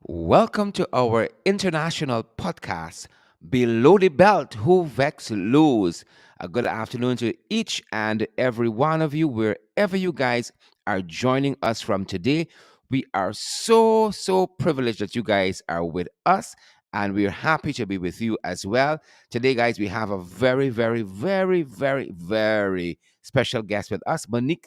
Welcome to our international podcast, Below the Belt, Who Vex Lose. A good afternoon to each and every one of you, wherever you guys are joining us from today. We are so privileged that you guys are with us, and we're happy to be with you as well. Today, guys, we have a very special guest with us, Monix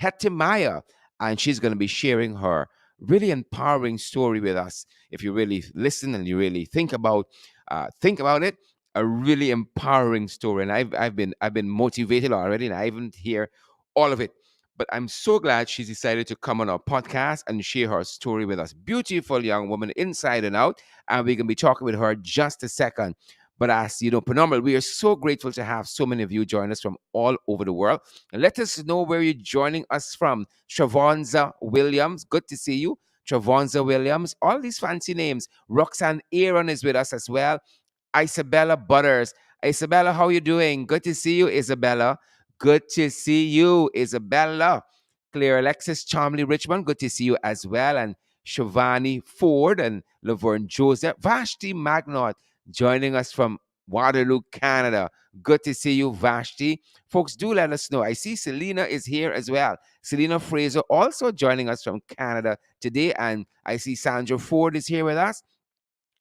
Hetemeyer, and she's going to be sharing her really empowering story with us. If you really listen and you really think about it, a really empowering story. And I've been motivated already, and I haven't hear all of it. But I'm so glad she's decided to come on our podcast and share her story with us. Beautiful young woman, inside and out, and we're gonna be talking with her just a second. But as you know, phenomenal. We are so grateful to have so many of you join us from all over the world. And let us know where you're joining us from. Travonza Williams, good to see you. Travonza Williams, all these fancy names. Roxanne Aaron is with us as well. Isabella Butters. Isabella, how you doing? Good to see you, Isabella. Good to see you, Isabella. Claire Alexis Chomley Richmond, good to see you as well. And Shivani Ford and Laverne Joseph. Vashti Magnot joining us from Waterloo, Canada. Good to see you, Vashti. Folks, do let us know. I see Selena is here as well. Selena Fraser also joining us from Canada today. And I see Sandra Ford is here with us.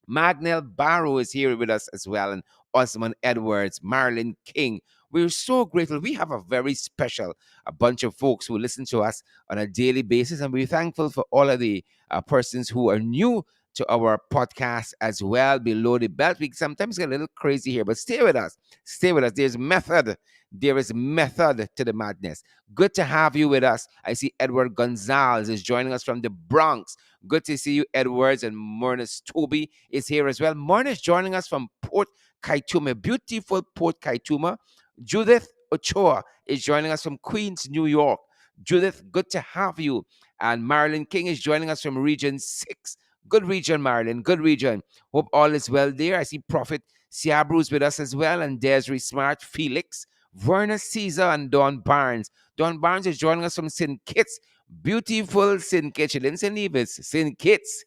Magnell Barrow is here with us as well, and Osman Edwards, Marilyn King. We're so grateful. We have a very special a bunch of folks who listen to us on a daily basis, and we're thankful for all of the persons who are new to our podcast as well. Below the belt, we sometimes get a little crazy here, but stay with us. Stay with us. There's method. There is method to the madness. Good to have you with us. I see Edward Gonzalez is joining us from the Bronx. Good to see you, Edwards, and Murnus Toby is here as well. Murnus joining us from Port Kaituma, beautiful Port Kaituma. Judith Ochoa is joining us from Queens, New York. Judith, good to have you. And Marilyn King is joining us from Region 6. Good region, Marilyn. Good region. Hope all is well there. I see Prophet Siabru's with us as well, and Desiree Smart, Felix, Verna Caesar, and Don Barnes. Don Barnes is joining us from St. Kitts. Beautiful St. Kitts. She didn't say Nevis, St. Kitts.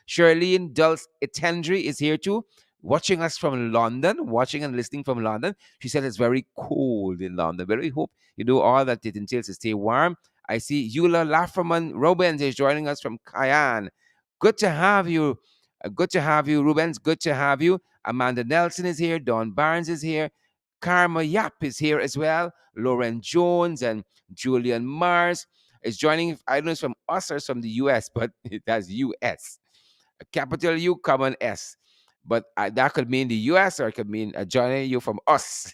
Charlene Dulce Etendry is here too, watching us from London, watching and listening from London. She said it's very cold in London, but we hope you do all that it entails to stay warm. I see Eula Lafferman Rubens is joining us from Cayenne. Good to have you. Good to have you, Rubens. Good to have you. Amanda Nelson is here. Dawn Barnes is here. Karma Yap is here as well. Lauren Jones and Julian Mars is joining. I don't know if it's from us or it's from the US, but it has US. A capital U, common S. But that could mean the US or it could mean joining you from us.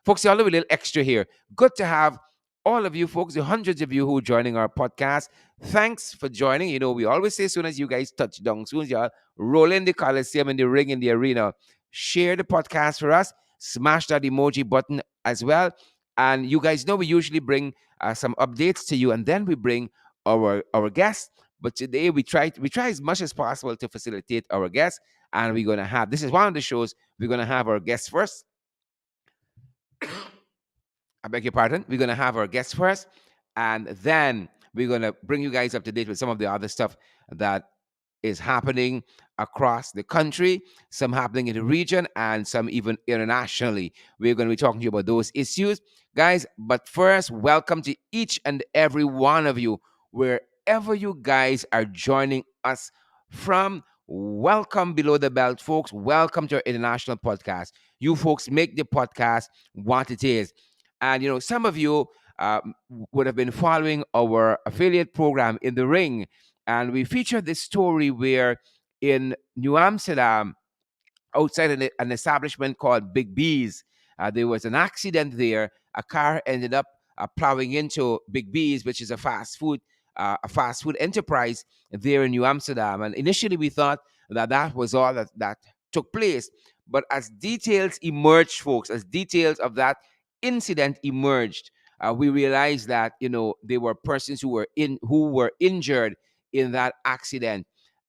Folks, y'all have a little extra here. Good to have all of you folks, the hundreds of you who are joining our podcast. Thanks for joining. You know, we always say as soon as you guys touch down, as soon as y'all roll in the Coliseum and the ring in the arena, share the podcast for us, smash that emoji button as well. And you guys know we usually bring some updates to you, and then we bring our guests. But today we try as much as possible to facilitate our guests, and we're gonna have this is one of the shows we're gonna have our guests first. I beg your pardon. We're gonna have our guests first, and then we're gonna bring you guys up to date with some of the other stuff that is happening across the country, some happening in the region, and some even internationally. We're going to be talking to you about those issues, guys. But first, welcome to each and every one of you, wherever you guys are joining us from. Welcome below the belt, folks. Welcome to our international podcast. You folks make the podcast what it is. And you know, some of you would have been following our affiliate program in the ring, and we featured this story where in New Amsterdam, outside an establishment called Big B's, there was an accident there. A car ended up plowing into Big B's, which is a fast food enterprise there in New Amsterdam. And initially, we thought that that was all that took place. But as details emerged, folks, as details of that incident emerged, we realized that there were persons who were injured in that accident.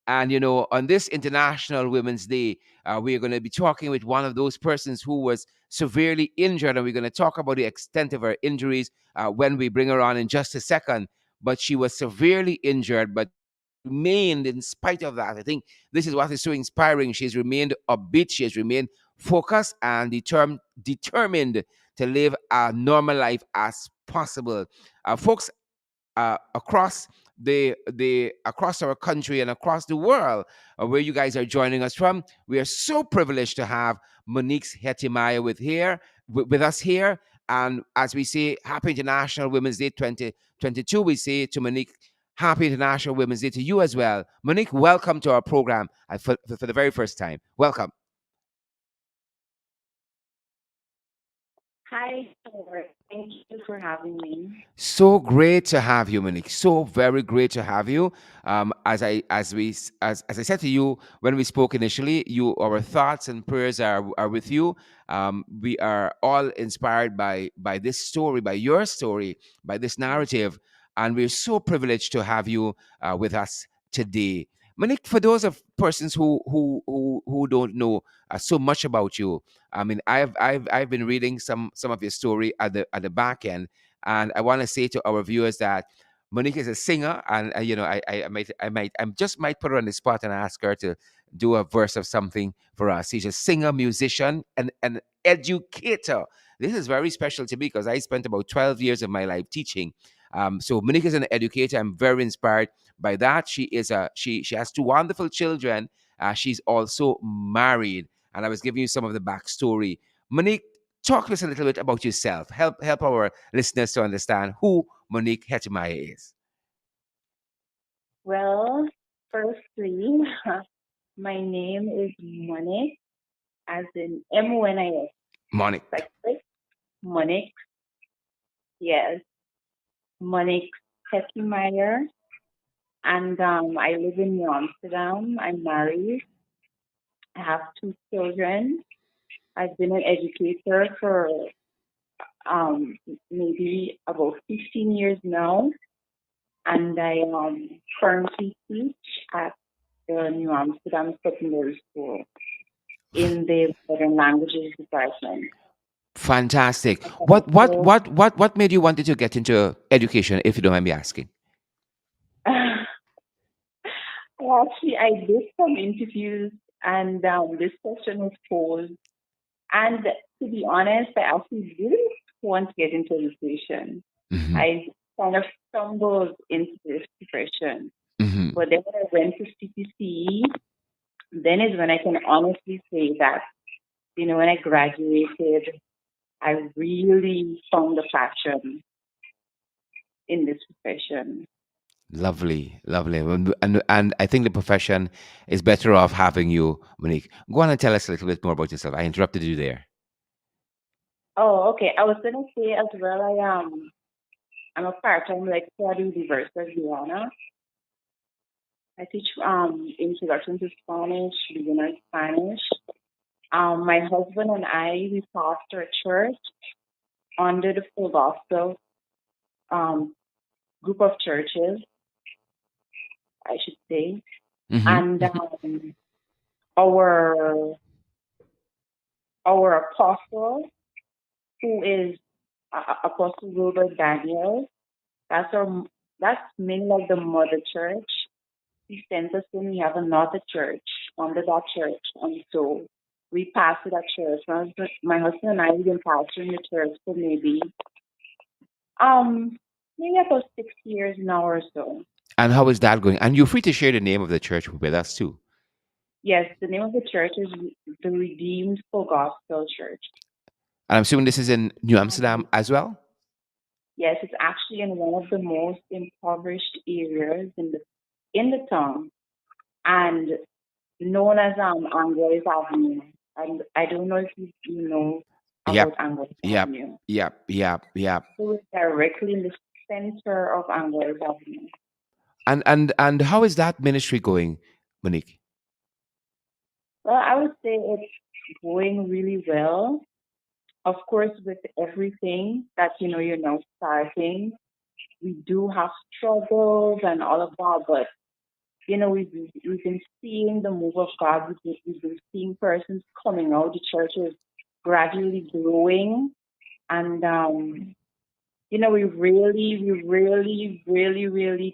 And on this International Women's Day, we're going to be talking with one of those persons who was severely injured, and we're going to talk about the extent of her injuries when we bring her on in just a second. But she was severely injured, but remained in spite of that. I think this is what is so inspiring. She's remained upbeat, she has remained focused and determined to live a normal life as possible. Folks, across the across our country and across the world, where you guys are joining us from, we are so privileged to have Monix Hetemeyer with us here. And as we say, Happy International Women's Day 2022, we say to Monique, Happy International Women's Day to you as well. Monique, welcome to our program for the very first time. Welcome. Hi, Howard. Thank you for having me. So great to have you, Monique. So very great to have you. As I said to you when we spoke initially, our thoughts and prayers are with you. We are all inspired by this story, by your story, by this narrative, and we're so privileged to have you with us today. Monique, for those of persons who don't know so much about you, I mean, I've been reading some of your story at the back end, and I want to say to our viewers that Monique is a singer, and I just might put her on the spot and ask her to do a verse of something for us. She's a singer, musician, and an educator. This is very special to me because I spent about 12 years of my life teaching. So Monique is an educator. I'm very inspired by that. She has two wonderful children. She's also married, and I was giving you some of the backstory. Monique, talk to us a little bit about yourself. Help our listeners to understand who Monique Hetemeyer is. Well, firstly, my name is Monix, as in Monix. Monique. Like this, Monix, yes, Monix Hetemeyer. And I live in New Amsterdam. I'm married. I have two children. I've been an educator for um, maybe about 15 years now. And I currently teach at the New Amsterdam Secondary School in the Modern Languages Department. Fantastic. And What also, what what what made you wanted to get into education, if you don't mind me asking? actually, I did some interviews and this question was posed. And to be honest, I actually didn't want to get into education. Hmm. I kind of stumbled into this profession. Hmm. But then when I went to CPC, then is when I can honestly say that, when I graduated, I really found a passion in this profession. Lovely, lovely, and I think the profession is better off having you, Monique. Go on and tell us a little bit more about yourself. I interrupted you there. Oh, okay. I was gonna say as well. I'm a part-time lecturer at the University of Guyana. I teach introduction to Spanish, beginner Spanish. My husband and I we pastor a church under the Full Gospel um group of churches, I should say, Hmm. and our our apostle who is Apostle Wilbur Daniel. That's our that's mainly like the mother church. He sent us when we have another church under that church, and so we pastor that church. My husband and I we've been pastoring the church for um maybe about 6 years now or so. And how is that going? And you're free to share the name of the church with us too. Yes, the name of the church is the Redeemed Full Gospel Church. And I'm assuming this is in New Amsterdam Um, as well. yes, it's actually in one of the most impoverished areas in the town, and known as Anglois Avenue. And I don't know if you know Yep, about Anglois yep, Avenue. yep. So we're directly in the center of Anglois Avenue. And how is that ministry going, Monique? Well, I would say it's going really well. Of course, with everything that you're now starting, we do have struggles and all of that, but we've been seeing the move of God. We've been seeing persons coming out. The church is gradually growing, and we really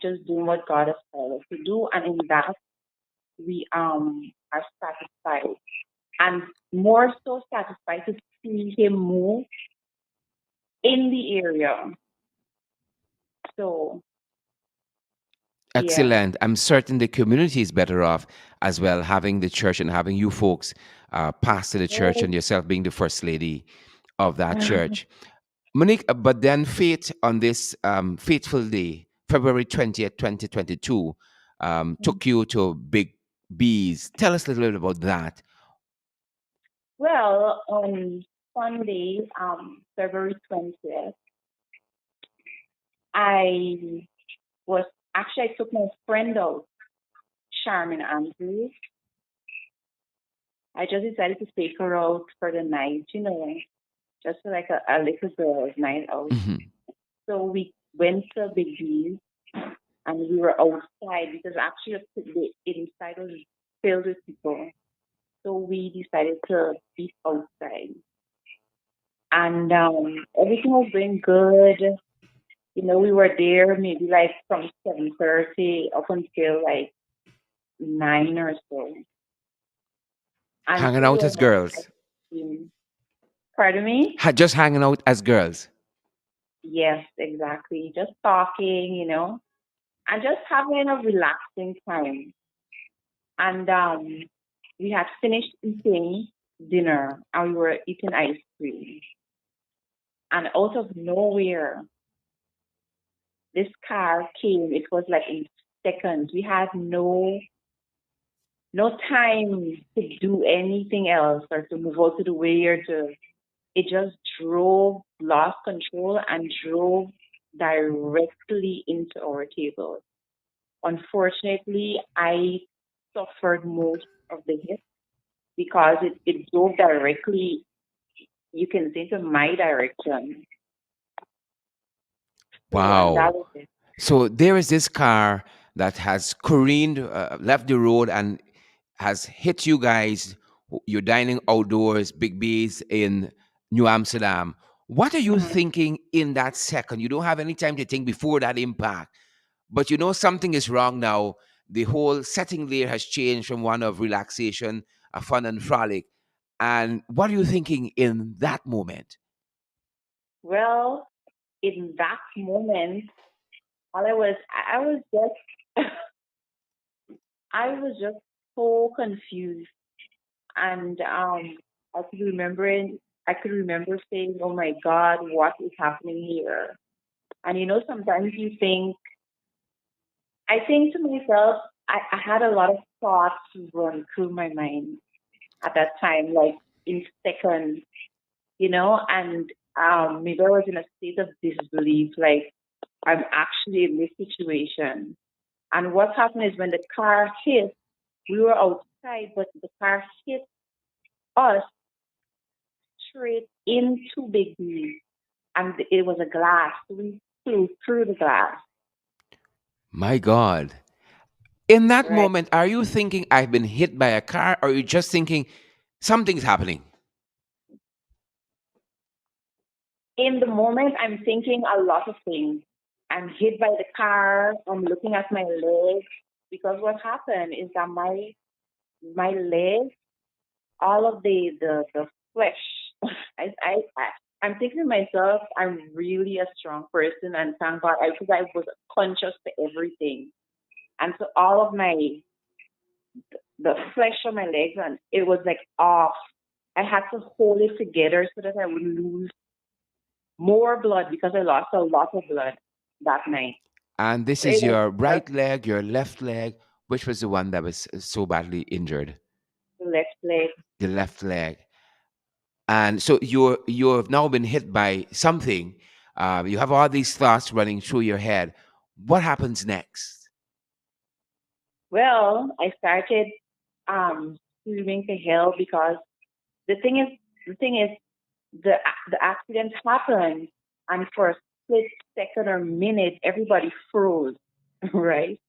just doing what God has called us to do, and in that we are satisfied, and more so satisfied to see Him move in the area. So yeah. Excellent. I'm certain the community is better off as well, having the church and having you folks pastor the church Yes. and yourself being the first lady of that church. Monique, but then fate on this fateful day, February 20th, 2022, took you to Big B's. Tell us a little bit about that. Well, on Sunday, February 20th, I was I took my friend out, Charmin Andrews. I just decided to take her out for the night, just like a little girl's night out. Mhm. So we went to Big B's and we were outside because actually the inside was filled with people. So we decided to eat outside. And everything was going good. We were there maybe like from 7:30 up until like 9 or so. And Hanging so we out were as having ice girls. cream. Pardon me? Just hanging out as girls. Yes, exactly. Just talking, and just having a relaxing time. And we had finished eating dinner and we were eating ice cream. And out of nowhere, this car came. It was like in seconds. We had no time to do anything else or to move out to the way or to. It just drove, lost control, and drove directly into our table. Unfortunately, I suffered most of the hit because it drove directly, you can say, to my direction. So, and that Wow. was it. So there is this car that has careened, left the road, and has hit you guys. You're dining outdoors, Big B's in New Amsterdam. What are you Mhm. thinking in that second? You don't have any time to think before that impact, but you know something is wrong now. The whole setting there has changed from one of relaxation, a fun and frolic. And what are you thinking in that moment? Well, in that moment, all I was just, I was just so confused, and I could remember saying, "Oh my God, what is happening here?" And sometimes I think to myself, I had a lot of thoughts run through my mind at that time, like in seconds, and maybe I was in a state of disbelief, like I'm actually in this situation. And what happened is when the car hit, we were outside, but the car hit us straight into Big B, and it was a glass. So we flew through the glass, My God. In that right? moment, are you thinking I've been hit by a car, or are you just thinking something's happening? In the moment, I'm thinking a lot of things. I'm hit by the car. I'm looking at my legs because what happened is that my legs, all of the flesh. I I'm thinking to myself, I'm really a strong person, and thank God, because I was conscious to everything, and so all of the flesh on my legs, and it was like off. I had to hold it together so that I wouldn't lose more blood because I lost a lot of blood that night. And this So it is was your just right leg, your left leg. Which was the one that was so badly injured? the left leg. The left leg. And so you have now been hit by something. You have all these thoughts running through your head. What happens next? Well, I started screaming to hell because the thing is, the thing is, the accident happened, and for a split second or minute, everybody froze, right?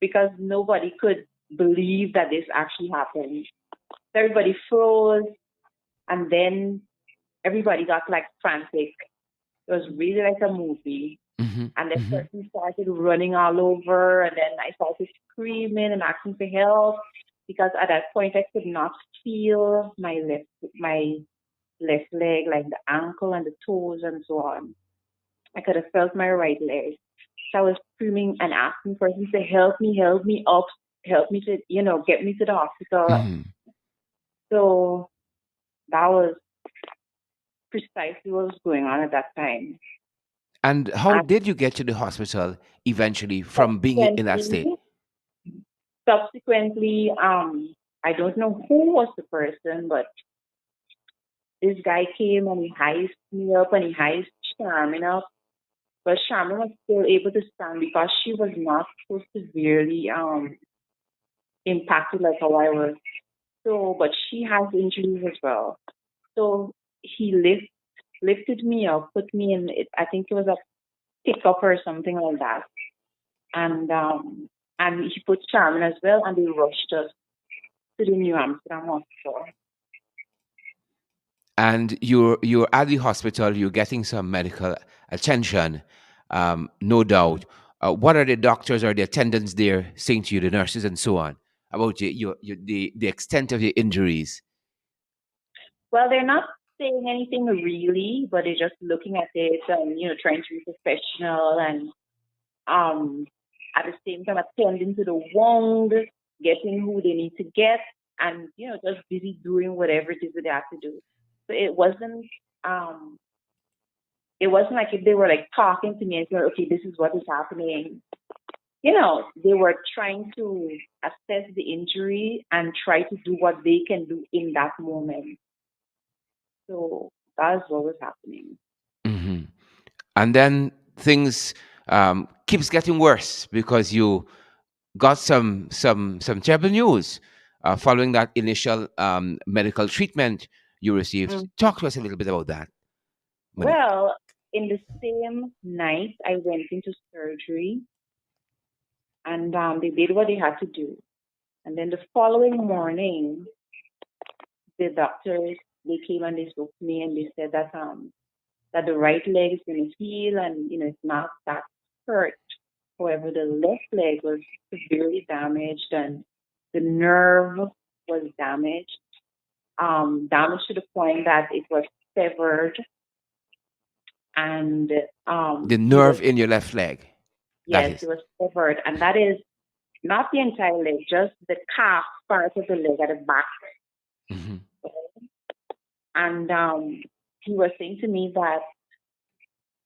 Because nobody could believe that this actually happened. So everybody froze, and then everybody got like frantic. It was really like a movie. Mm-hmm. And the Mm-hmm. person started running all over, and then I started screaming and asking for help because at that point I could not feel my left leg, like the ankle and the toes and so on. I could have felt my right leg. So I was screaming and asking for him to help me up, help me to, get me to the hospital. Mm-hmm. So that was precisely what was going on at that time. And how And did you get to the hospital eventually from being in that subsequently, state? subsequently, I don't know who was the person, but this guy came and he hyped me up and he hyped Charmin up. But Charmin was still able to stand because she was not so severely impacted like how I was. So, but she has injuries as well. So he lifted me up, put me in. It, I think it was a pickup or something like that, and um, and he put Charmin as well, and they rushed us to the New Amsterdam hospital. And you're at the hospital, you're getting some medical attention, no doubt. What are the doctors or the attendants there saying to you, the nurses and so on, about the extent of your injuries? Well, they're not saying anything really, but they're just looking at it and trying to be professional and um at the same time attending to the wound, getting who they need to get, and just busy doing whatever it is that they have to do. So um it wasn't like if they were like talking to me and saying, okay, this is what is happening. They were trying to assess the injury and try to do what they can do in that moment. So that's what was happening. Hmm. And then things keeps getting worse because you got some terrible news following that initial medical treatment you received. Mm. Talk to us a little bit about that, Monique. Well, in the same night, I went into surgery and they did what they had to do. And then the following morning, the doctors they came and they spoke to me and they said that the right leg is going to heal and it's not that hurt. However, the left leg was severely damaged and the nerve was damaged, damaged to the point that it was severed and The it was nerve in your left leg, that yes, it is. was severed, and that is not the entire leg, just the calf part of the leg at the back. Hmm. And he was saying to me that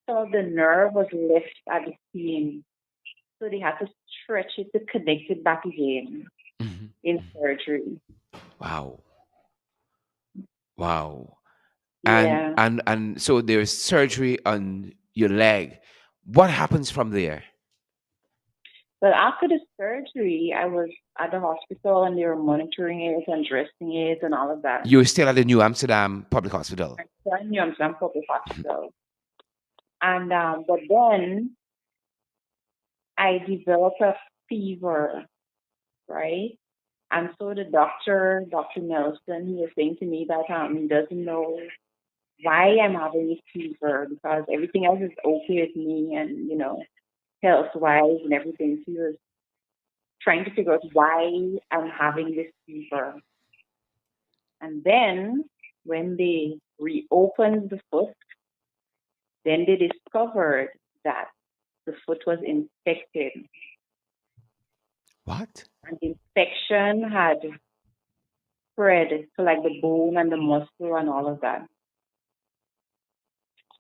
some of the nerve was left at the seam, so they had to stretch it to connect it back again Hmm. in surgery. Wow, wow. and Yeah. and and so there's surgery on your leg. What happens from there? But after the surgery, I was at the hospital and they were monitoring it and dressing it and all of that. You're still at the New Amsterdam Public Hospital. So I knew I'm some public hospital. And but then I developed a fever, right? And so the doctor, Dr. Nelson, he was saying to me that he doesn't know why I'm having this fever because everything else is okay with me and, health wise and everything. So he was trying to figure out why I'm having this fever. And then when they reopened the foot, then they discovered that the foot was infected. What? And the infection had spread to like the bone and the muscle and all of that.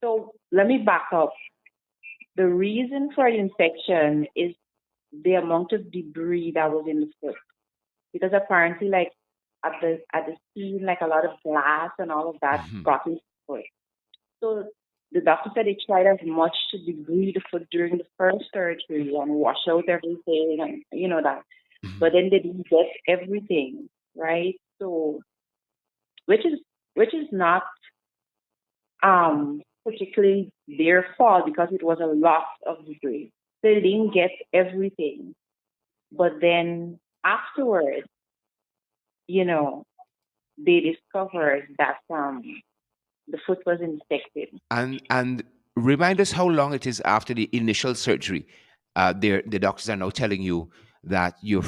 So let me back up. The reason for the infection is the amount of debris that was in the foot. Because apparently like at the scene, like a lot of glass and all of that Hmm. got into the foot. So the doctor said they tried as much to debride the foot during the first surgery and wash out everything and that. Hmm. But then they didn't get everything, right? So which is which is not particularly their fault because it was a lot of debris. They didn't get everything. But then afterwards, you know, they discovered that the foot was infected. And Remind us how long it is after the initial surgery. The doctors are now telling you that your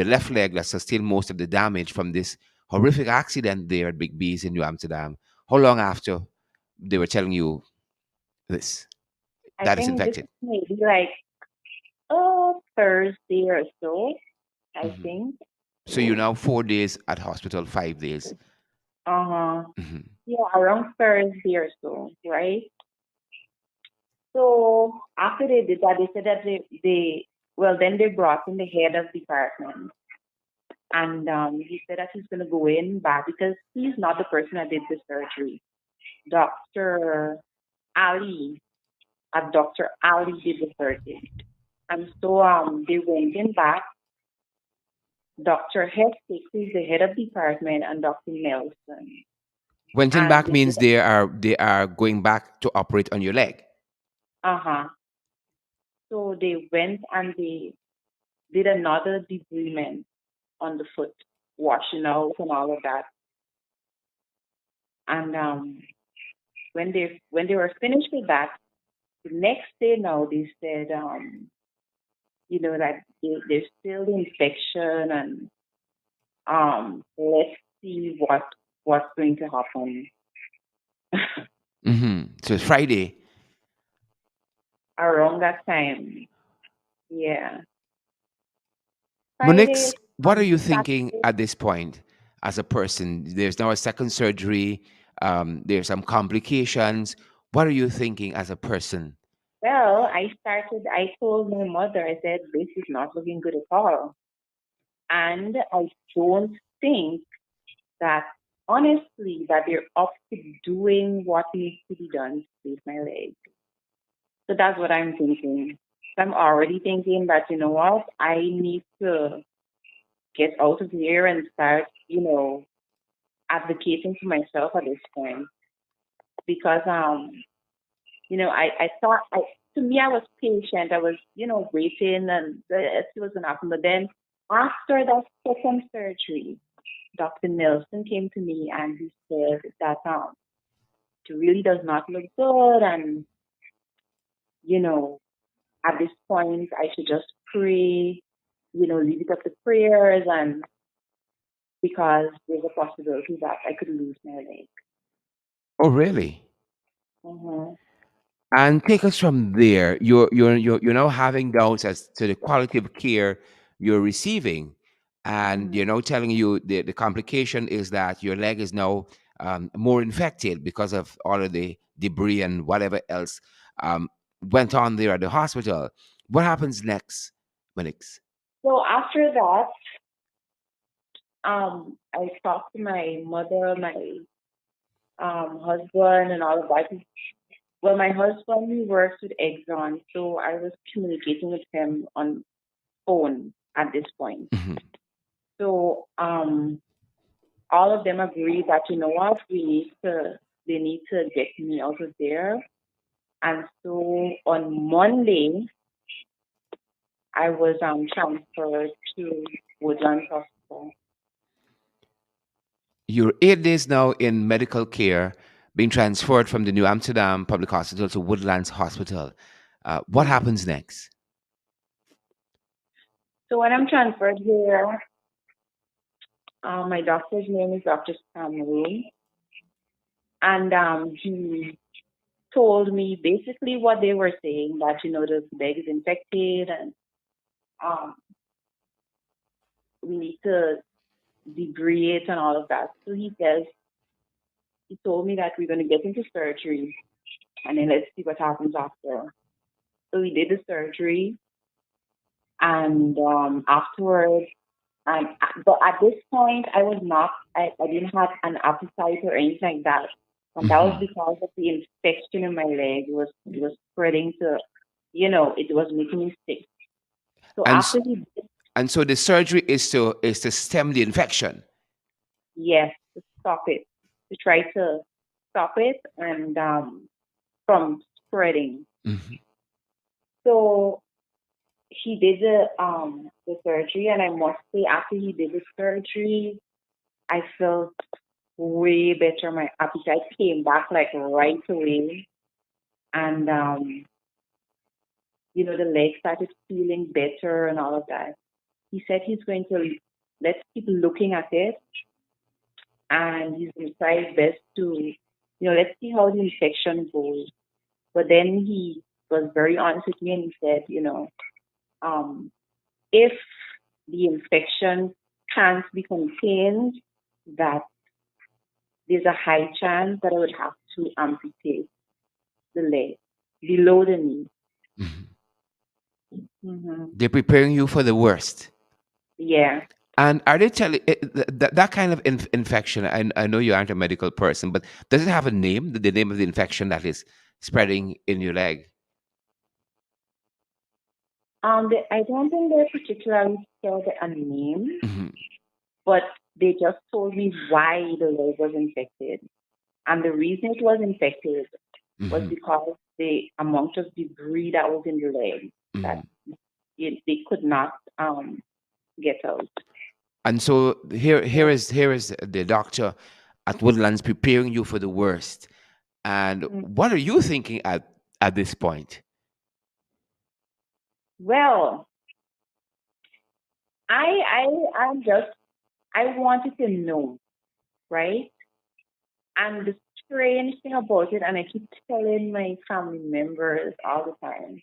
left leg that sustained most of the damage from this horrific accident there at Big B's in New Amsterdam. How long after they were telling you this I that is think this infected? is maybe like Thursday or so, I Mhm. think. So you're now 4 days at hospital, 5 days. Uh-huh. Mhm. Yeah, around Thursday or so, right? So after they did that, they said that well, then they brought in the head of department, and he said that he's going to go in back because he's not the person that did the surgery. Dr. Ali, Dr. Ali did the surgery. And so they went in back, Dr. Hestic, who's the head of department, and Dr. Nelson. Wenton And back they said, means they are going back to operate on your leg. uh-huh. So they went and they did another debridement on the foot, washing out and all of that. And when they were finished with that, the next day now they said, that there's still the infection and let's see what's going to happen. So it's Friday. Around that time. Yeah. Monix, Friday, what are you thinking Saturday. at this point as a person? There's now a second surgery. There's some complications. What are you thinking as a person? Well, I told my mother, I said, this is not looking good at all. And I don't think that, honestly, that they're up to doing what needs to be done to save my leg. So that's what I'm thinking. So I'm already thinking that, you know what, I need to get out of here and start, advocating for myself at this point. Because I thought to me I was patient. I was, waiting and see what's gonna happen. But then after that second surgery, Dr. Nelson came to me and he said that it really does not look good, and you know at this point I should just pray, leave it up to prayers, and because there's a possibility that I could lose my leg. Oh, really? Hmm. And take us from there. You're now having doubts as to the quality of care you're receiving, and Hmm. you're now telling you the complication is that your leg is now more infected because of all of the debris and whatever else um, went on there at the hospital. What happens next, Manix? So after that, I talked to my mother, my husband, and all of that. Well, my husband, he works with Exxon, so I was communicating with him on phone at this point. Mhm. So all of them agreed that, you know what, they need to get me out of there. And so on Monday, I was transferred to Woodlands Hospital. You're 8 days now in medical care, being transferred from the New Amsterdam Public Hospital to Woodlands Hospital. What Mhm. happens next? So when I'm transferred here, my doctor's name is Dr. Samuel, and he told me basically what they were saying, that the leg is infected, and um, we need to debride it and all of that. So he told me that we're going to get into surgery and then let's see what happens after. So we did the surgery, and afterwards, but at this point, I didn't have an appetite or anything like that. And that was Mhm. because of the infection in my leg. It was spreading to, it was making me sick. So And s- after he did, and so the surgery is to stem the infection. yes, to stop it, to try to stop it and from spreading. Mhm. So he did the surgery, and I must say, after he did the surgery, I felt way better. My appetite came back like right away. and the leg started feeling better and all of that. He said he's going to let's keep looking at it, and he's going to try his best to, let's see how the infection goes. But then he was very honest with me and he said, um, if the infection can't be contained, that there's a high chance that I would have to amputate the leg below the knee. Mhm. Hmm. They're preparing you for the worst. Yeah. And are they telling that kind of infection? I know you aren't a medical person, but does it have a name? The name of the infection that is spreading in your leg? I don't think they particularly said a name, Hmm. but they just told me why the leg was infected. And the reason it was infected was Hmm. because the amount of debris that was in the leg that they could not get out. And so here, Yeah. here is the doctor at Woodlands preparing you for the worst. And Mm. what are you thinking at this point? Well, I'm just I wanted to know, right? And the strange thing about it, and I keep telling my family members all the time,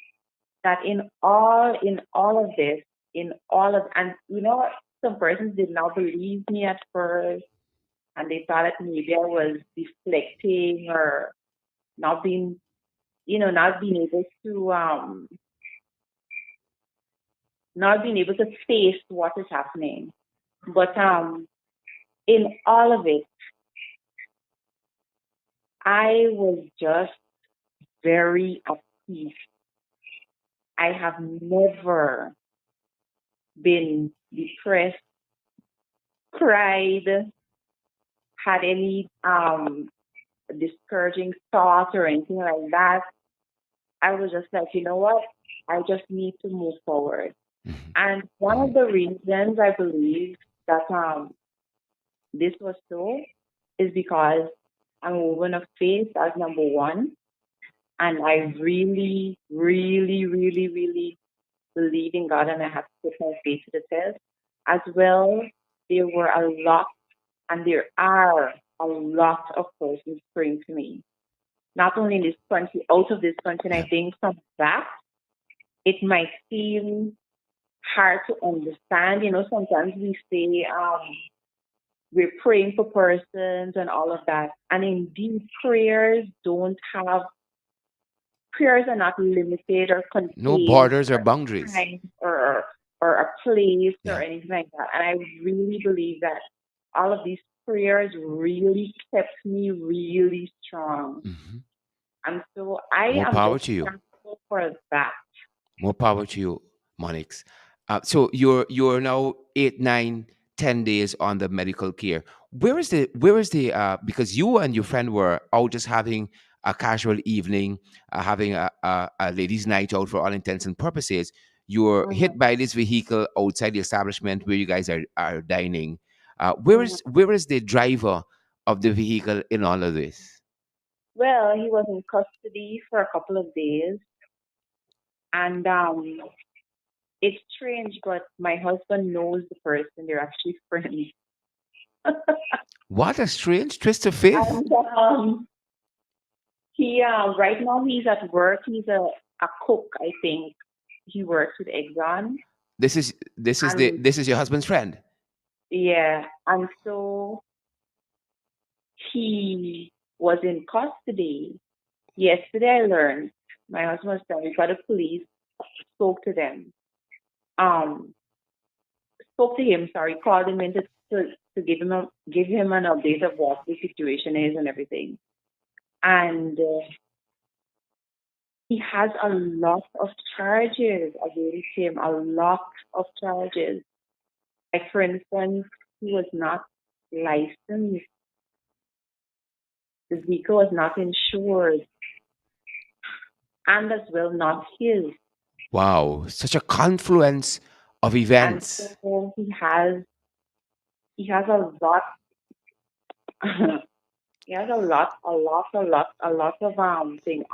that in all of this, and some persons did not believe me at first, and they thought that maybe I was deflecting or not being, not being able to not being able to face what is happening. But in all of it, I was just very at peace. I have never been depressed, cried, had any discouraging thoughts or anything like that. I was just like, you know what? I just need to move forward. Mhm. And one of Mhm. the reasons I believe that this was so is because I'm a woman of faith as number one. And I really, really, really, really believe in God and I have to put my faith to the test. As well, there were a lot and there are a lot of persons praying to me. Not only in this country, out of this country, and I Yeah. think from that, it might seem hard to understand. Sometimes we say we're praying for persons and all of that. And indeed, prayers are not limited or No contained borders to or a boundaries. time or a place or Yeah. anything like that. And I really believe that all of these prayers really kept me really strong. Hmm. And so I More am power just to you. thankful for that. More power to you, Monix. So you're now 8, 9, 10 days on the medical care. Where is the because you and your friend were out just having a casual evening, having a ladies' night out for all intents and purposes. You were Hmm. hit by this vehicle outside the establishment where you guys are dining. Hmm. Where is the driver of the vehicle in all of this? Well, he was in custody for a couple of days, and it's strange, but my husband knows the person. They're actually friends. What a strange twist of fate. And he right now he's at work. He's a cook, I think. He works with Exxon, and This is your husband's friend. yeah, and so he was in custody. Yesterday, I learned my husband was telling me, got the police spoke to them, um, spoke to him. Sorry, called him in to give him an update of what the situation is and everything. And he has a lot of charges against him, a lot of charges. Like, for instance, he was not licensed, the vehicle was not insured, and as well not his. Wow, such a confluence of And events. so he has a lot he has a lot of thing.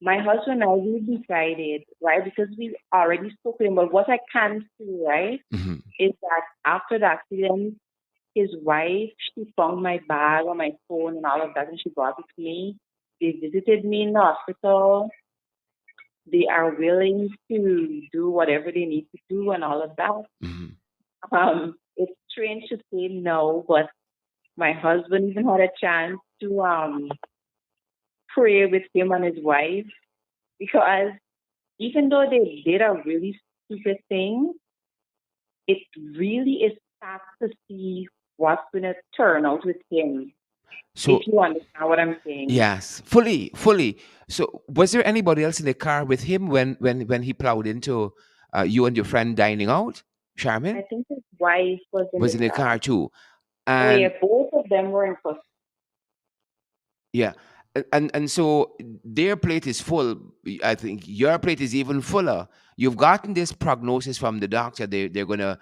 my husband and I, we decided, right, because we already spoke to him, but what I can see, right, Hmm. is that after the accident, his wife, she found my bag or my phone and all of that, and she brought it to me. They visited me in the hospital. They are willing to do whatever they need to do and all of that. Hmm. It's strange to say no, but my husband even had a chance to pray with him and his wife because even though they did a really stupid thing, it really is sad to see what's going to turn out with him, if So you understand what I'm saying. yes, fully, fully. So was there anybody else in the car with him when he plowed into you and your friend dining out? I Charmin think his wife was in the was in the car. car too, Oh, yeah, and both of them were in first. yeah, and so their plate is full. I think your plate is even fuller. You've gotten this prognosis from the doctor. They're gonna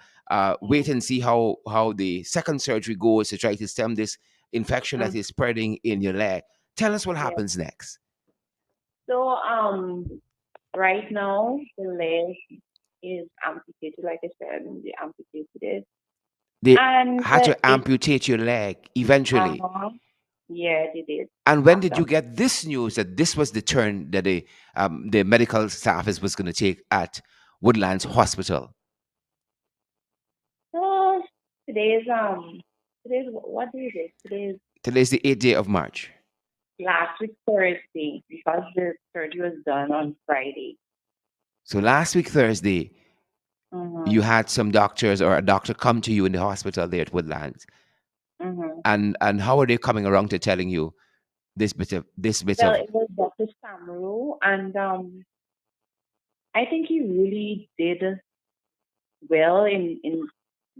wait and see how the second surgery goes to try to stem this infection that Mm, is spreading in your leg. Tell us what yeah. happens next. So, right now, the leg is amputated, like I said, and they amputated it. They And had to it, amputate your leg eventually. uh-huh, yeah, they did. And when did After. you get this news that this was the turn that the medical staff was going to take at Woodlands Hospital? So, today's, what day is it? Today's Today's the 8th day of March. last week Thursday because the surgery was done on Friday. So last week, Thursday, you Mm-hmm. had some doctors or a doctor come to you in the hospital there at Woodlands. Mm-hmm. And how are they coming around to telling you this bit Well, of it was Dr. Samru, and I think he really did well in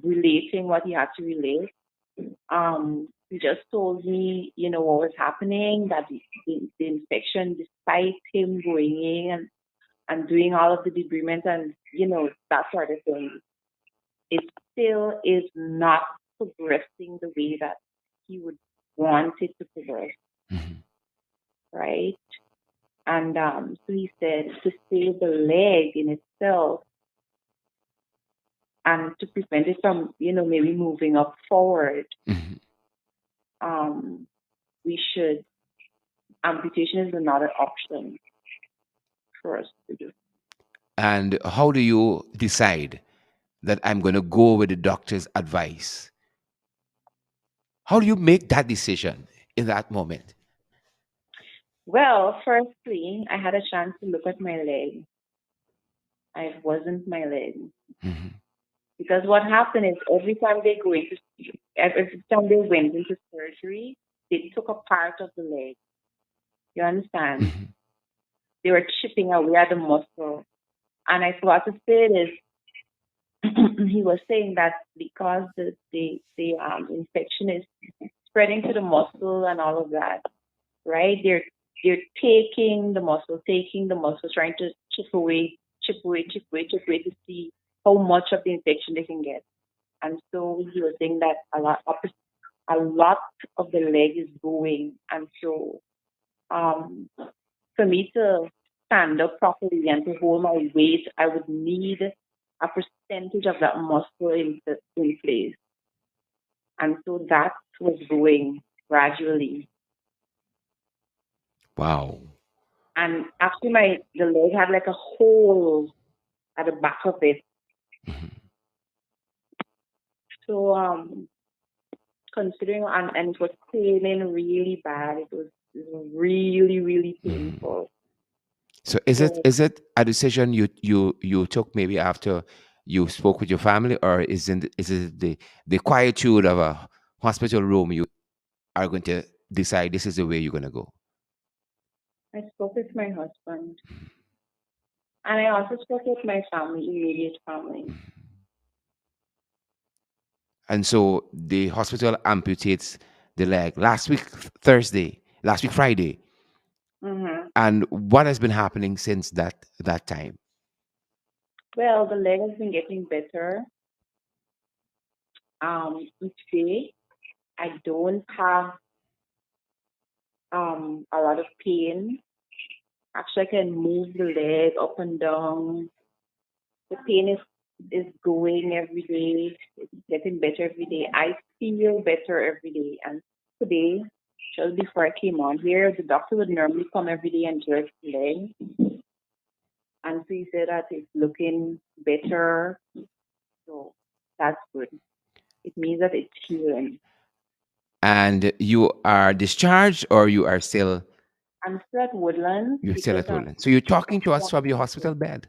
relating what he had to relate. He just told me, what was happening, that the infection, despite him going in and doing all of the debridement and, that sort of thing, it still is not progressing the way that he would want it to progress, Mhm. right? And so he said to save the leg in itself and to prevent it from, maybe moving up forward, Mhm. um, we should, amputation is another option for us to do. And how do you decide that I'm going to go with the doctor's advice? How do you make that decision in that moment? Well, firstly, I had a chance to look at my leg. I wasn't my leg. Mhm. Because what happened is every time they went into surgery, they took a part of the leg. You understand? Mhm. They were chipping away at the muscle. And I forgot to say this. He was saying that because the infection is spreading to the muscle and all of that, right? They're taking the muscle, trying to chip away, chip away, chip away, chip away to see how much of the infection they can get. And so he was saying that a lot of the leg is going, and so um, for me to stand up properly and to hold my weight, I would need a percentage of that muscle in place. And so that was going gradually. Wow. And actually, the leg had like a hole at the back of it. Mhm. So considering and it was paining really bad. It was really really Mhm. painful. So is it So is it a decision you took maybe after you spoke with your family, or is it the quietude of a hospital room you are going to decide this is the way you're going to go? I spoke with my husband, and I also spoke with my family, immediate family. And so the hospital amputates the leg last week Thursday, last week Friday. Hmm. And what has been happening since that time? Well, the leg has been getting better each day. I don't have a lot of pain. Actually, I can move the leg up and down. The pain is going every day. It's getting better every day. I feel better every day. And today, just before I came on here, the doctor would normally come every day and dress the leg. And so he said that it's looking better. So that's good. It means that it's healing. And you are discharged, or I'm still at Woodlands you're still because at Woodland. So you're talking to us yeah, from your hospital bed.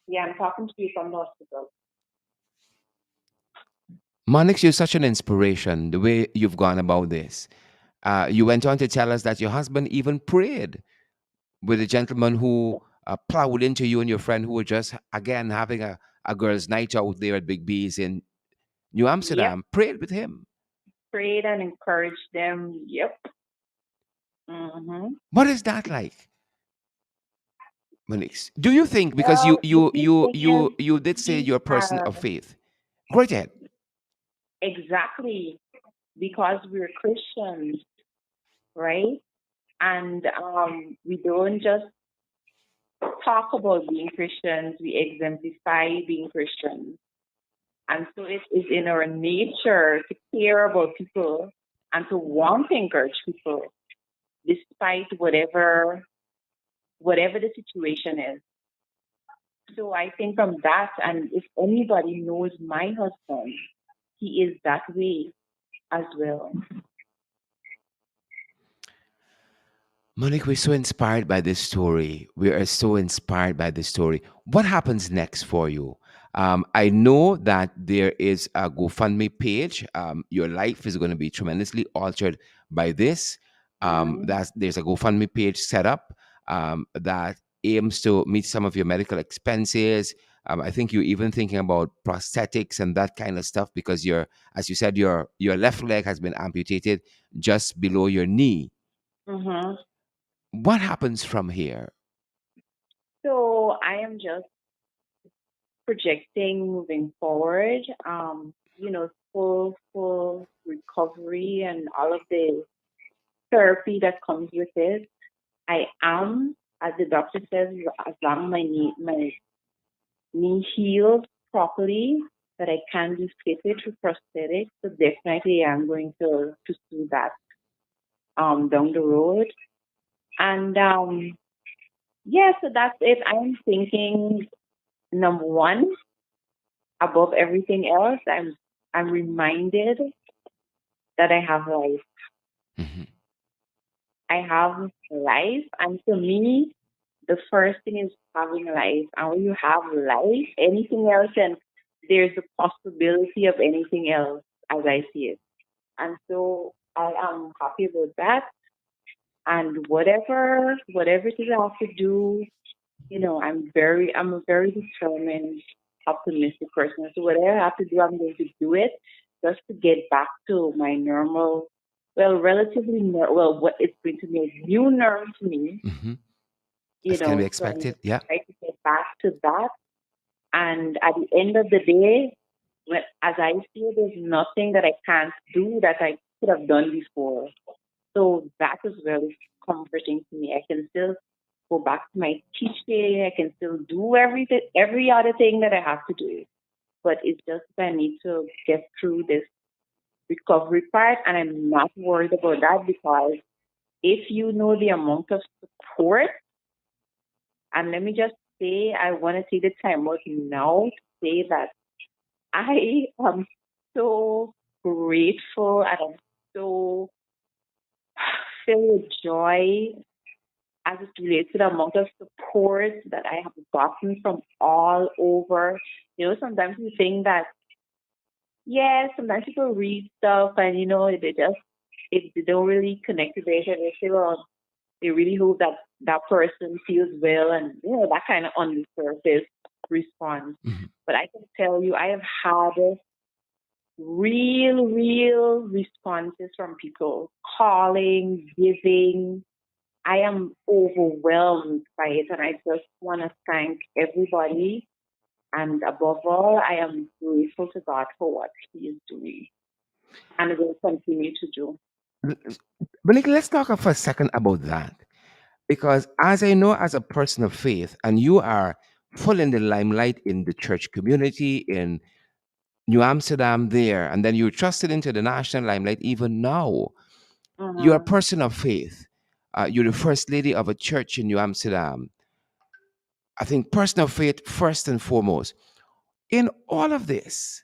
yeah, I'm talking to you from the hospital. Monix, you're such an inspiration the way you've gone about this. You went on to tell us that your husband even prayed with a gentleman who plowed into you and your friend who were just, again, having a girls' night out there at Big B's in New Yep, Amsterdam. Prayed with him. prayed and encouraged them. Yep. Hmm. What is that like, Monix? Do you think, because Well, the good thing is you did say we you're a person are of faith. Go right ahead. exactly because we're Christians, right? And we don't just talk about being Christians, we exemplify being Christians. And so it is in our nature to care about people and to want to encourage people despite whatever the situation is. So I think from that, and if anybody knows my husband, he is that way as well. Monique, we're so inspired by this story. We are so inspired by this story. What happens next for you? I know that there is a GoFundMe page. Your life is going to be tremendously altered by this. Mm-hmm. There's a GoFundMe page set up that aims to meet some of your medical expenses. I think you're even thinking about prosthetics and that kind of stuff because as you said, your left leg has been amputated just below your knee. Mm-hmm. What happens from here? So I am just projecting moving forward, full recovery and all of the therapy that comes with it. I am, as the doctor says, as long as my knee heals properly, that I can do stitches with prosthetics. So definitely I'm going to pursue that down the road. And yeah, so that's it. I'm thinking number one, above everything else, I'm reminded that I have life. Mhm. I have life, and for me, the first thing is having life. And when you have life, anything else, and there's a possibility of anything else, as I see it. And so I am happy about that. And whatever it is I have to do, I'm a very determined, optimistic person. So whatever I have to do, I'm going to do it just to get back to my normal, well, relatively, well, what it's going to be a new norm to me, Mhm. As can be so I'm going expected. to Yeah. try to get back to that. And at the end of the day, as I see it, there's nothing that I can't do that I could have done before. So that is really comforting to me. I can still go back to my teaching. I can still do everything, every other thing that I have to do. But it's just that I need to get through this recovery part, and I'm not worried about that because if you know the amount of support, and let me just say, I want to take the time out now to say that I am so grateful and I'm so filled with joy as it relates to the amount of support that I have gotten from all over. Sometimes you think that, yeah, sometimes people read stuff and, they don't really connect with it. And they say, well, they really hope that that person feels well and, that kind of on the surface response. Mhm. But I can tell you, I have had real responses from people calling, giving. I am overwhelmed by it, and I just want to thank everybody. And above all, I am grateful to God for what He is doing and will continue to do. But like, let's talk for a second about that. Because as I know, as a person of faith, and you are full in the limelight in the church community in New Amsterdam there, and then you trusted into the national limelight even now. You're a Mm-hmm. person of faith. You're the first lady of a church in New Amsterdam. I think person of faith first and foremost. In all of this,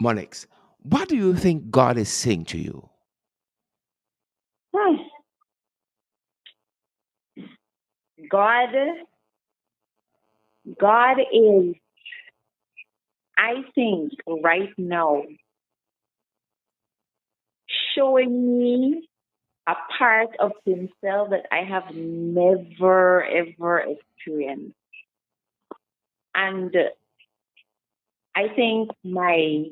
Monix, what do you think God is saying to you? Hmm. God, God is, I think, right now showing me a part of Himself that I have never ever experienced. And I think my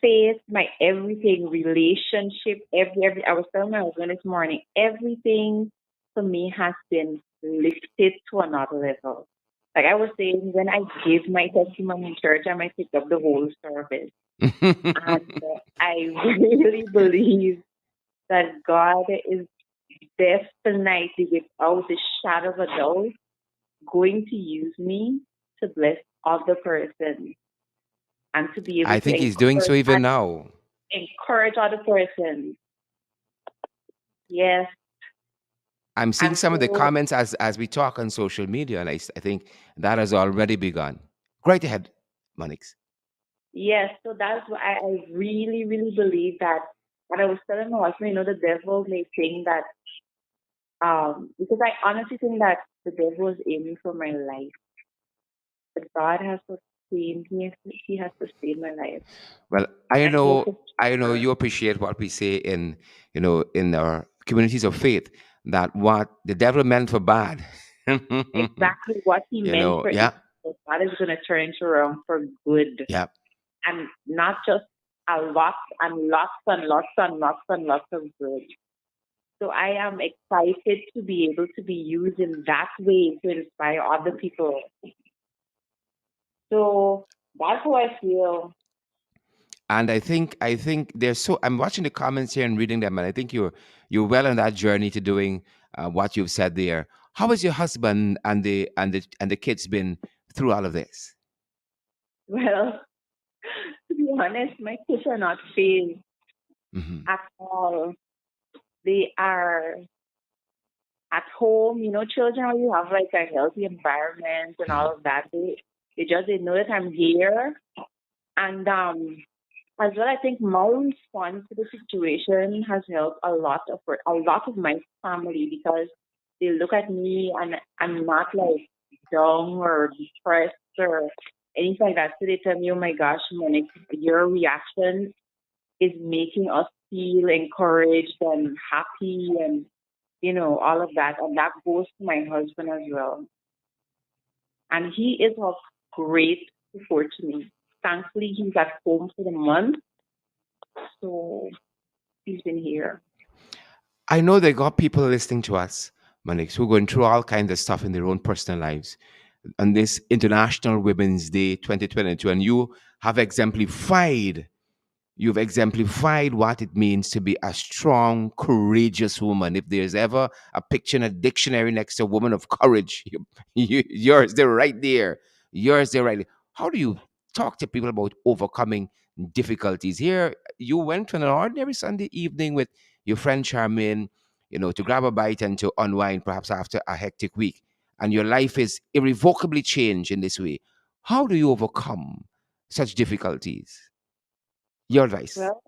faith, my everything, relationship, I was telling my husband this morning, everything for me has been lifted to another level. Like I was saying, when I give my testimony in church, I might pick up the whole service. And I really believe that God is definitely, without a shadow of a doubt, going to use me to bless other persons and to be able I to think He's doing so even now. encourage other persons. Yes. I'm seeing And some of the so, comments as we talk on social media, and I think that has already begun. Great ahead, Monix. yes, so that's why I really, really believe that. And I was telling my husband, the devil may think that, because I honestly think that the devil is aiming for my life, but God has sustained me, He has sustained my life. Well, And I I know know, for I know sure you appreciate what we say in, in our communities of faith, that what the devil meant for bad, exactly what He meant for yeah, evil, God is going to turn it around for good. yeah. And not just a lot and lots and lots and lots and lots of good. So I am excited to be able to be used in that way to inspire other people. So that's how I feel. And I think there's so I'm watching the comments here and reading them, and I think you're well on that journey to doing what you've said there. How has your husband and the kids been through all of this? Well, to be honest, my kids are not phased Hmm. at all. They are at home. Children, when you have like a healthy environment and Hmm. all of that, they know that I'm here. And as well, I think my response to the situation has helped a lot of my family because they look at me and I'm not like down or depressed or anything like that. So they tell me, "Oh my gosh, Monique, your reaction is making us feel encouraged and happy and all of that." And that goes to my husband as well. And he is of great support to me. Thankfully, he's at home for the month, so he's been here. I know they got people listening to us, Manix, who are going through all kinds of stuff in their own personal lives on this International Women's Day 2022, and you've exemplified what it means to be a strong, courageous woman. If there's ever a picture in a dictionary next to a woman of courage, yours, they're right there. Yours, they're right there. How do you talk to people about overcoming difficulties? Here, you went on an ordinary Sunday evening with your friend Charmaine, to grab a bite and to unwind, perhaps after a hectic week. And your life is irrevocably changed in this way. How do you overcome such difficulties? Your advice. Well,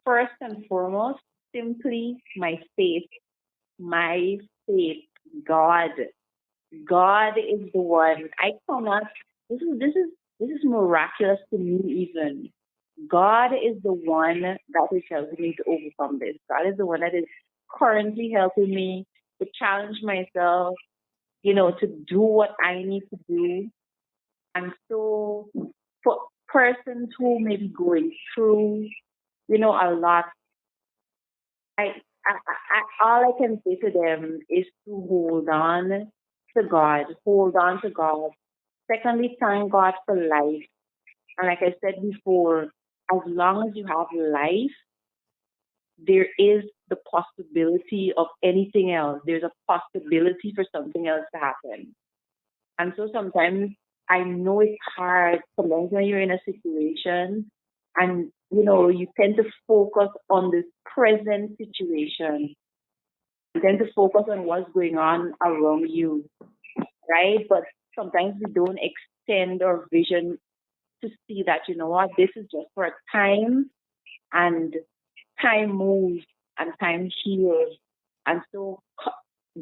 first and foremost, simply my faith, God. God is the one. I cannot. This is miraculous to me. Even God is the one that is helping me to overcome this. God is the one that is currently helping me to challenge myself. To do what I need to do. And so, for persons who may be going through, a lot, all I can say to them is to hold on to God. Hold on to God. Secondly, thank God for life. And like I said before, as long as you have life, there is the possibility of anything else. There's a possibility for something else to happen. And so sometimes I know it's hard. Sometimes when you're in a situation and you tend to focus on this present situation, you tend to focus on what's going on around you, right? But sometimes we don't extend our vision to see that, this is just for a time, and time moves and time heals. And so,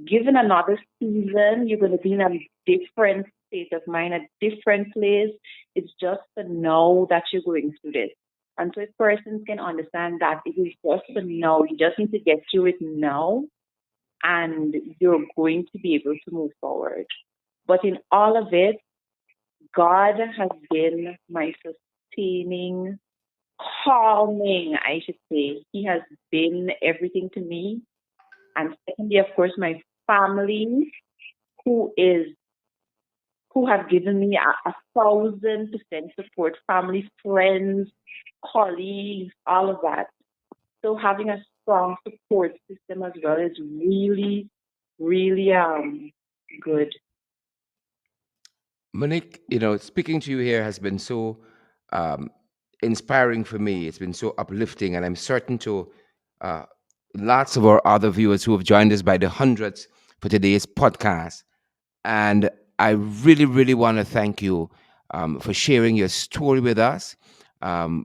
given another season, you're going to be in a different state of mind, a different place. It's just to know that you're going through this. And so, if persons can understand that it is just to know, you just need to get through it now, and you're going to be able to move forward. But in all of it, God has been my sustaining, calming, I should say. He has been everything to me. And secondly, of course, my family, who is who have given me a 1,000% support, family, friends, colleagues, all of that. So having a strong support system as well is really, really good. Monique, speaking to you here has been so um, inspiring for me. It's been so uplifting, and I'm certain to uh, lots of our other viewers who have joined us by the hundreds for today's podcast. And I really, really want to thank you for sharing your story with us.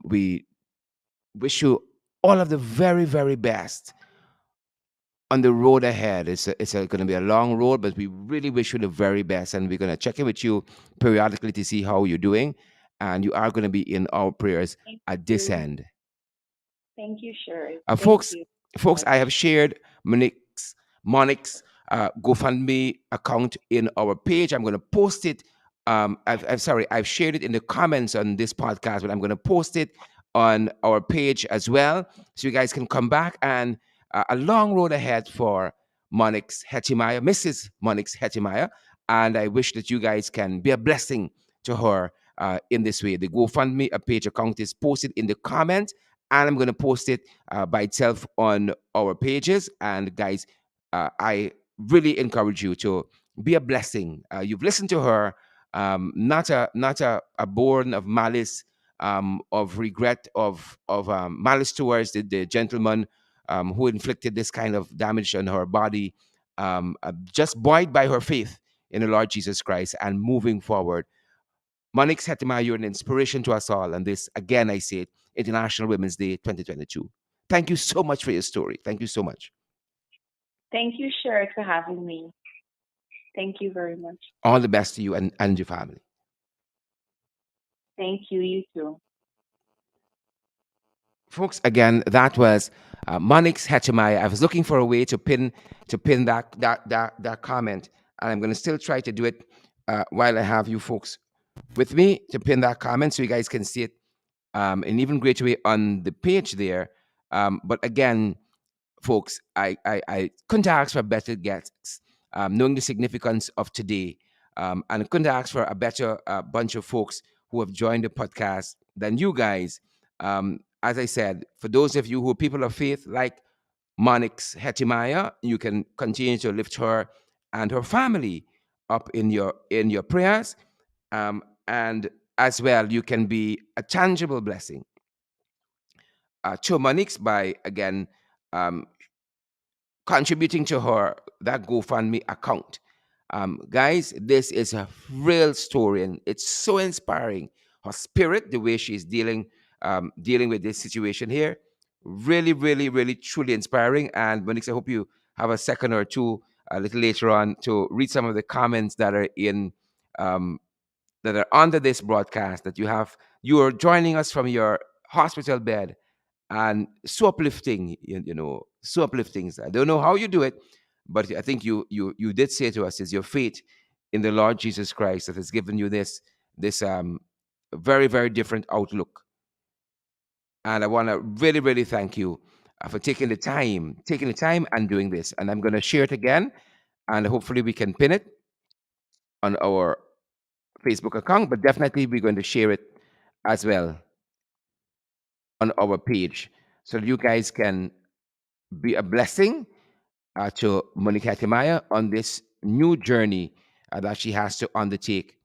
We wish you all of the very, very best on the road ahead. It's going to be a long road, but we really wish you the very best. And we're going to check in with you periodically to see how you're doing. And you are going to be in our prayers Thank at this you. end. Thank you, Sherry. Thank Folks, you so folks, much. I have shared Monix GoFundMe account in our page. I'm going to post it. I've shared it in the comments on this podcast, but I'm going to post it on our page as well, so you guys can come back. And a long road ahead for Monix Hetemeyer, Mrs. Monix Hetemeyer, and I wish that you guys can be a blessing to her in this way. The GoFundMe page account is posted in the comment, and I'm going to post it by itself on our pages. And guys, I really encourage you to be a blessing. You've listened to her, not a born of malice, of regret, of malice towards the gentleman who inflicted this kind of damage on her body, just buoyed by her faith in the Lord Jesus Christ and moving forward. Monix Hetemeyer, you're an inspiration to us all. And this, again, I say it, International Women's Day 2022. Thank you so much for your story. Thank you so much. Thank you, Sherry, for having me. Thank you very much. All the best to you and your family. Thank you. You too. Folks, again, that was Monix Hetemeyer. I was looking for a way to pin that comment, and I'm going to still try to do it while I have you folks with me to pin that comment so you guys can see it in even greater way on the page there. But again, folks, I couldn't ask for better guests, knowing the significance of today, and I couldn't ask for a better bunch of folks who have joined the podcast than you guys. As I said, for those of you who are people of faith, like Monix Hetemeyer, you can continue to lift her and her family up in your prayers, and as well, you can be a tangible blessing to Monix by again um, contributing to her that GoFundMe account. Guys, this is a real story, and it's so inspiring. Her spirit, the way she's dealing with this situation here, really, really, really, truly inspiring. And Monix, I hope you have a second or two a little later on to read some of the comments um, that are under this broadcast. That you are joining us from your hospital bed, and so uplifting, so uplifting. I don't know how you do it, but I think you did say to us, is your faith in the Lord Jesus Christ that has given you this very, very different outlook. And I want to really, really thank you for taking the time and doing this. And I'm going to share it again, and hopefully we can pin it on our Facebook account, but definitely we're going to share it as well on our page so that you guys can be a blessing to Monix Hetemeyer on this new journey that she has to undertake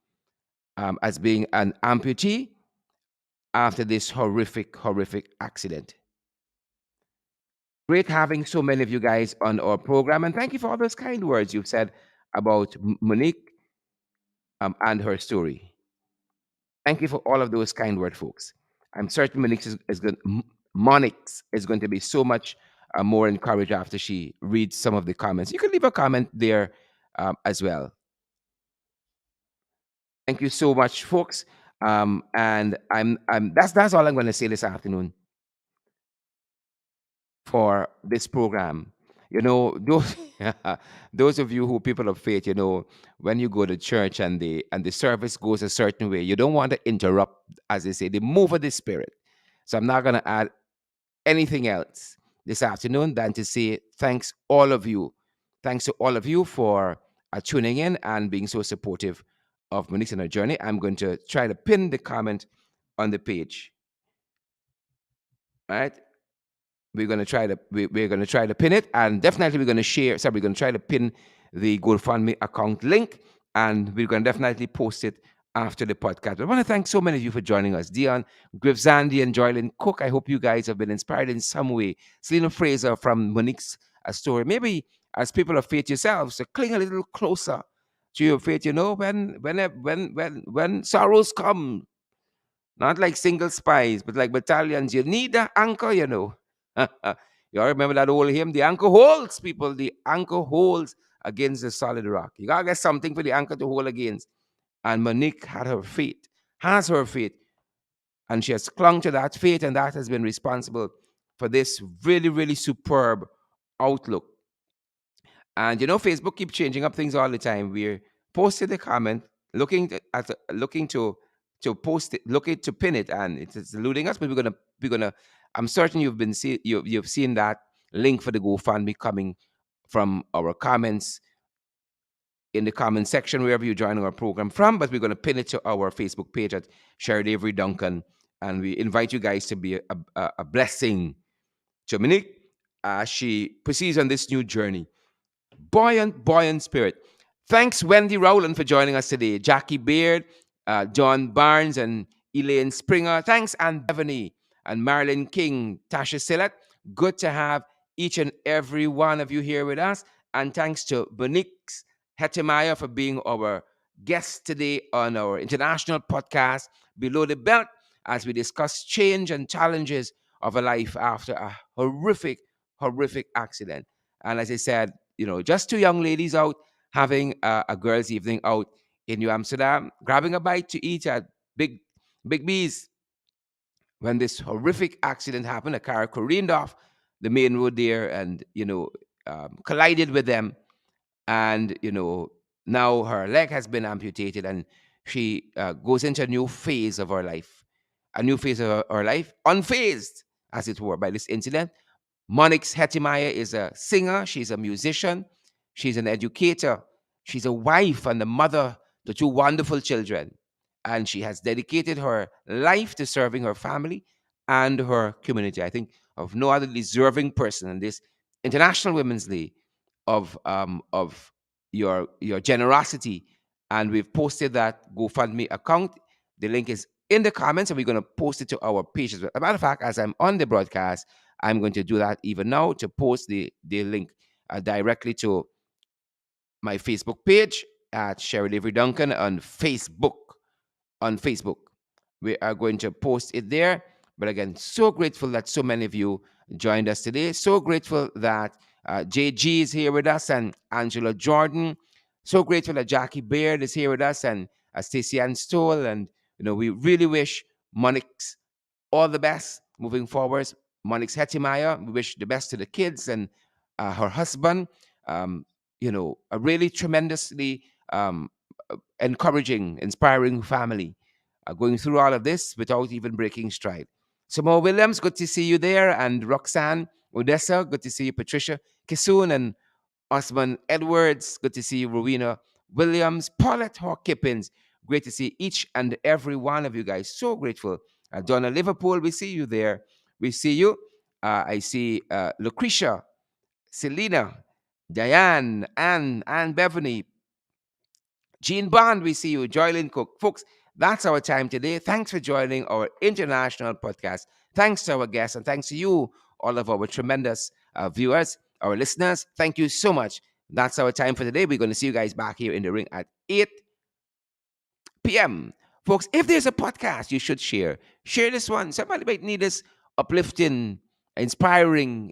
as being an amputee after this horrific, horrific accident. Great having so many of you guys on our program, and thank you for all those kind words you've said about Monique and her story. Thank you for all of those kind words, folks. I'm certain Monix is going to be so much more encouraged after she reads some of the comments. You can leave a comment there as well. Thank you so much, folks. And that's all I'm going to say this afternoon for this program. You know, those those of you who people of faith, you know, when you go to church and the service goes a certain way, you don't want to interrupt, as they say, the move of the spirit. So I'm not going to add anything else this afternoon than to say thanks all of you. Thanks to all of you for tuning in and being so supportive of Monique's and her journey. I'm going to try to pin the comment on the page. All right. We're going to try to pin it, and definitely we're going to share. Sorry, we're going to try to pin the GoFundMe account link, and we're going to definitely post it after the podcast. I want to thank so many of you for joining us. Dion, Griff and Joylyn Cook. I hope you guys have been inspired in some way. Selena Fraser from Monique's story. Maybe as people of faith yourselves, to cling a little closer to your faith. You know, when sorrows come, not like single spies, but like battalions. You need an anchor, you know. You all remember that old hymn? The anchor holds, people. The anchor holds against the solid rock. You gotta get something for the anchor to hold against. And Monique had her faith, has her faith, and she has clung to that faith, and that has been responsible for this really, really superb outlook. And you know, Facebook keeps changing up things all the time. We're posting the comment, looking to post it, looking to pin it, and it's eluding us. But we're gonna. I'm certain you've seen that link for the GoFundMe coming from our comments in the comment section wherever you're joining our program from. But we're gonna pin it to our Facebook page at Sherry Avery Duncan, and we invite you guys to be a blessing to Monique as she proceeds on this new journey. Buoyant, buoyant spirit. Thanks, Wendy Rowland, for joining us today. Jackie Beard, John Barnes, and Elaine Springer. Thanks, Ann Beverly and Marilyn King, Tasha Sillett. Good to have each and every one of you here with us. And thanks to Monix Hetemeyer for being our guest today on our international podcast, Below the Belt, as we discuss change and challenges of a life after a horrific, horrific accident. And as I said, you know, just two young ladies out having a girls' evening out in New Amsterdam, grabbing a bite to eat at Big B's when this horrific accident happened. A car careened off the main road there and, you know, collided with them. And, you know, now her leg has been amputated and she goes into a new phase of her life, a new phase of her life, unfazed, as it were, by this incident. Monix Hetemeyer is a singer, she's a musician, she's an educator, she's a wife and a mother to two wonderful children. And she has dedicated her life to serving her family and her community. I think of no other deserving person in this International Women's Day of your generosity. And we've posted that GoFundMe account. The link is in the comments, and we're going to post it to our page as well. As a matter of fact, as I'm on the broadcast, I'm going to do that even now to post the link directly to my Facebook page at Sherry Avery Duncan on Facebook. On Facebook, we are going to post it there. But again, so grateful that so many of you joined us today. So grateful that JG is here with us and Angela Jordan. So grateful that Jackie Baird is here with us and Stacey Ann Stoll. And you know, we really wish Monix all the best moving forwards. Monix Hetemeyer, we wish the best to the kids and her husband. Um, you know, a really tremendously encouraging, inspiring family going through all of this without even breaking stride. Samoa Williams, good to see you there. And Roxanne Odessa, good to see you. Patricia Kisoon and Osman Edwards, good to see you. Rowena Williams, Paulette Hawk Kippins, great to see each and every one of you guys. So grateful. Donna Liverpool, we see you there. We see you. I see Lucretia. Selena, Diane, Anne Beverly, Jean Bond, we see you. Joylyn Cook. Folks, that's our time today. Thanks for joining our international podcast. Thanks to our guests, and thanks to you, all of our tremendous viewers, our listeners. Thank you so much. That's our time for today. We're going to see you guys back here in the ring at 8 p.m. Folks, if there's a podcast you should share, share this one. Somebody might need this uplifting, inspiring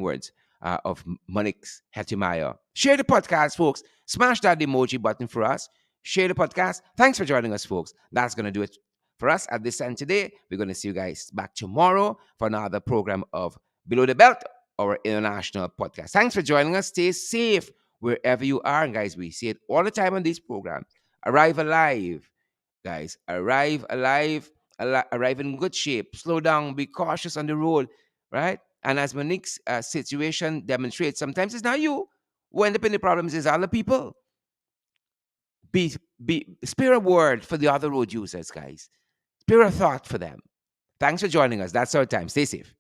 words of Monix Hetemeyer. Share the podcast, folks. Smash that emoji button for us. Share the podcast. Thanks for joining us, folks. That's going to do it for us at this end today. We're going to see you guys back tomorrow for another program of Below the Belt, our international podcast. Thanks for joining us. Stay safe wherever you are. And guys, we see it all the time on these programs. Arrive alive, guys. Arrive alive, arrive in good shape. Slow down, be cautious on the road, right? And as Monique's situation demonstrates, sometimes it's not you who end up in the problems, it's other people. Be, spare a word for the other road users, guys. Spare a thought for them. Thanks for joining us. That's our time. Stay safe.